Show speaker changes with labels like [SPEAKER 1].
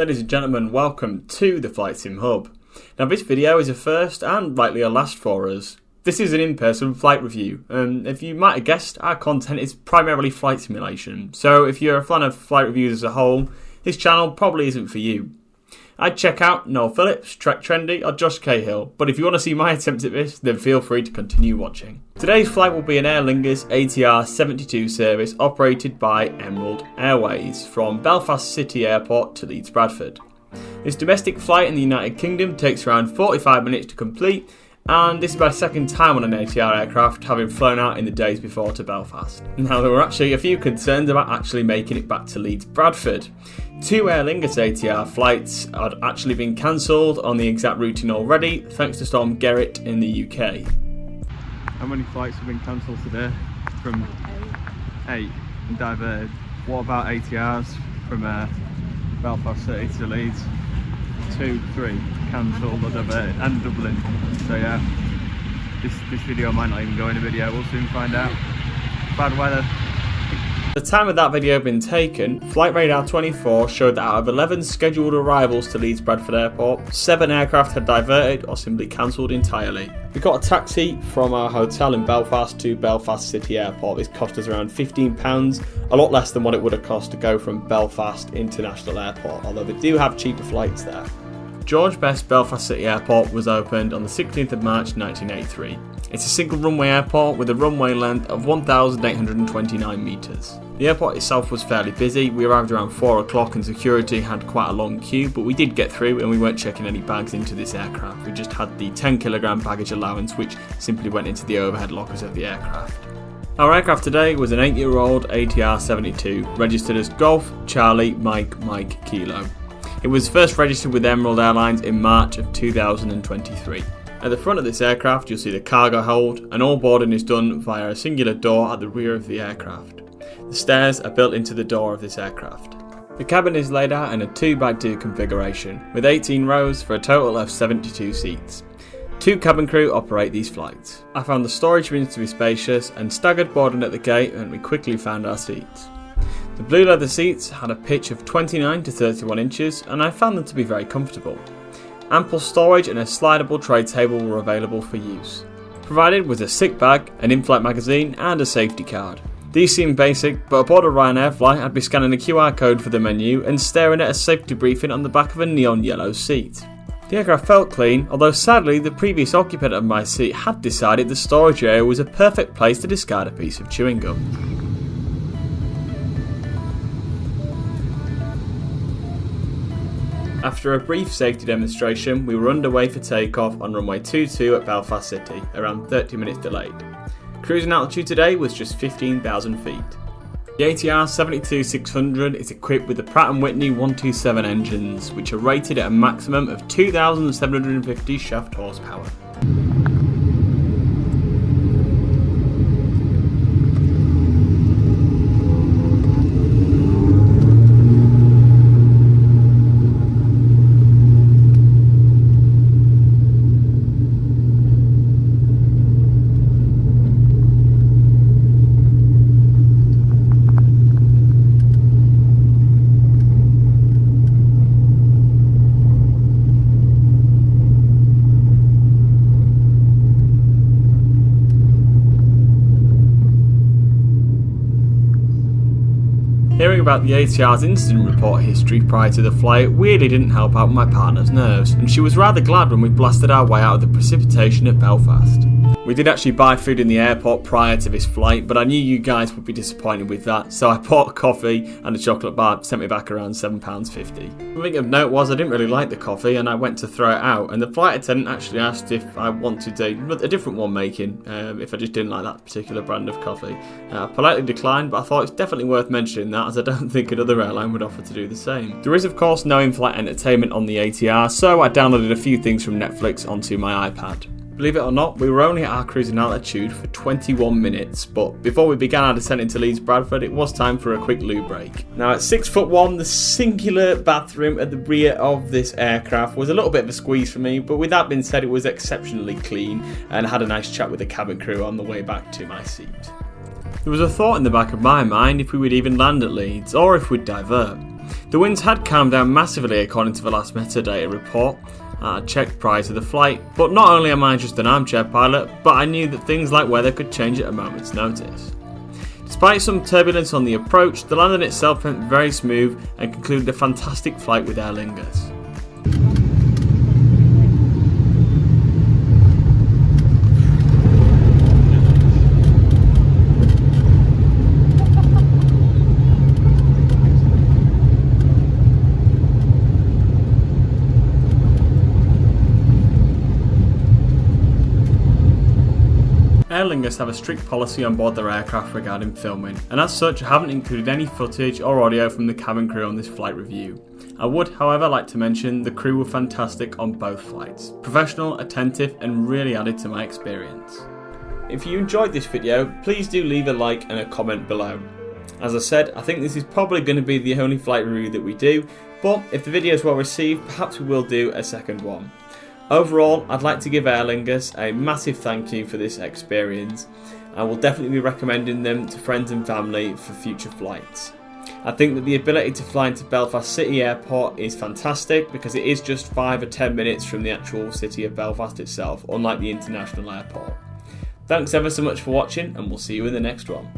[SPEAKER 1] Ladies and gentlemen, welcome to the Flight Sim Hub. Now this video is a first and likely a last for us. This is an in-person flight review, and if you might have guessed, our content is primarily flight simulation. So if you're a fan of flight reviews as a whole, this channel probably isn't for you. I'd check out Noel Phillips, Trek Trendy or Josh Cahill, but if you want to see my attempt at this, then feel free to continue watching. Today's flight will be an Aer Lingus ATR72 service operated by Emerald Airways from Belfast City Airport to Leeds Bradford. This domestic flight in the United Kingdom takes around 45 minutes to complete, and this is my second time on an ATR aircraft, having flown out in the days before to Belfast. Now, there were actually a few concerns about actually making it back to Leeds Bradford. 2 Aer Lingus ATR flights had actually been cancelled on the exact routing already, thanks to Storm Gerrit in the UK. How many flights have been cancelled today? From 8 and diverted. What about ATRs from Belfast City to Leeds? 2, 3 cancelled or diverted, and Dublin. So yeah, this video might not even go in a video, we'll soon find out. Bad weather. At the time of that video being taken, Flight Radar 24 showed that out of 11 scheduled arrivals to Leeds Bradford Airport, 7 aircraft had diverted or simply cancelled entirely. We got a taxi from our hotel in Belfast to Belfast City Airport. This cost us around £15, a lot less than what it would have cost to go from Belfast International Airport, although they do have cheaper flights there. George Best Belfast City Airport was opened on the 16th of March 1983. It's a single runway airport with a runway length of 1,829 metres. The airport itself was fairly busy. We arrived around 4 o'clock and security had quite a long queue, but we did get through and we weren't checking any bags into this aircraft. We just had the 10kg baggage allowance, which simply went into the overhead lockers of the aircraft. Our aircraft today was an 8-year-old ATR72, registered as Golf Charlie Mike Kilo. It was first registered with Emerald Airlines in March of 2023. At the front of this aircraft you'll see the cargo hold, and all boarding is done via a singular door at the rear of the aircraft. The stairs are built into the door of this aircraft. The cabin is laid out in a 2x2 configuration, with 18 rows for a total of 72 seats. 2 cabin crew operate these flights. I found the storage rooms to be spacious, and staggered boarding at the gate and we quickly found our seats. The blue leather seats had a pitch of 29 to 31 inches and I found them to be very comfortable. Ample storage and a slidable tray table were available for use. Provided was a sick bag, an in-flight magazine and a safety card. These seemed basic, but aboard a Ryanair flight I'd be scanning a QR code for the menu and staring at a safety briefing on the back of a neon yellow seat. The aircraft felt clean, although sadly the previous occupant of my seat had decided the storage area was a perfect place to discard a piece of chewing gum. After a brief safety demonstration, we were underway for takeoff on runway 22 at Belfast City, around 30 minutes delayed. Cruising altitude today was just 15,000 feet. The ATR72-600 is equipped with the Pratt & Whitney 127 engines, which are rated at a maximum of 2,750 shaft horsepower. Hearing about the ATR's incident report history prior to the flight weirdly didn't help out my partner's nerves, and she was rather glad when we blasted our way out of the precipitation at Belfast. We did actually buy food in the airport prior to this flight, but I knew you guys would be disappointed with that, so I bought coffee and a chocolate bar, sent me back around £7.50. Something of note was I didn't really like the coffee and I went to throw it out, and the flight attendant actually asked if I wanted a different one making, if I just didn't like that particular brand of coffee. I politely declined, but I thought it's definitely worth mentioning that, as I don't think another airline would offer to do the same. There is of course no in-flight entertainment on the ATR, so I downloaded a few things from Netflix onto my iPad. Believe it or not, we were only at our cruising altitude for 21 minutes, but before we began our descent into Leeds Bradford, it was time for a quick loo break. Now at 6'1", the singular bathroom at the rear of this aircraft was a little bit of a squeeze for me, but with that being said, it was exceptionally clean, and I had a nice chat with the cabin crew on the way back to my seat. There was a thought in the back of my mind if we would even land at Leeds, or if we'd divert. The winds had calmed down massively according to the last metadata report I checked prior to the flight, but not only am I just an armchair pilot, but I knew that things like weather could change at a moment's notice. Despite some turbulence on the approach, the landing itself went very smooth and concluded a fantastic flight with Aer Lingus. Aer Lingus have a strict policy on board their aircraft regarding filming, and as such I haven't included any footage or audio from the cabin crew on this flight review. I would, however, like to mention the crew were fantastic on both flights, professional, attentive, and really added to my experience. If you enjoyed this video, please do leave a like and a comment below. As I said, I think this is probably going to be the only flight review that we do, but if the video is well received, perhaps we will do a second one. Overall, I'd like to give Aer Lingus a massive thank you for this experience. I will definitely be recommending them to friends and family for future flights. I think that the ability to fly into Belfast City Airport is fantastic because it is just 5 or 10 minutes from the actual city of Belfast itself, unlike the international airport. Thanks ever so much for watching, and we'll see you in the next one.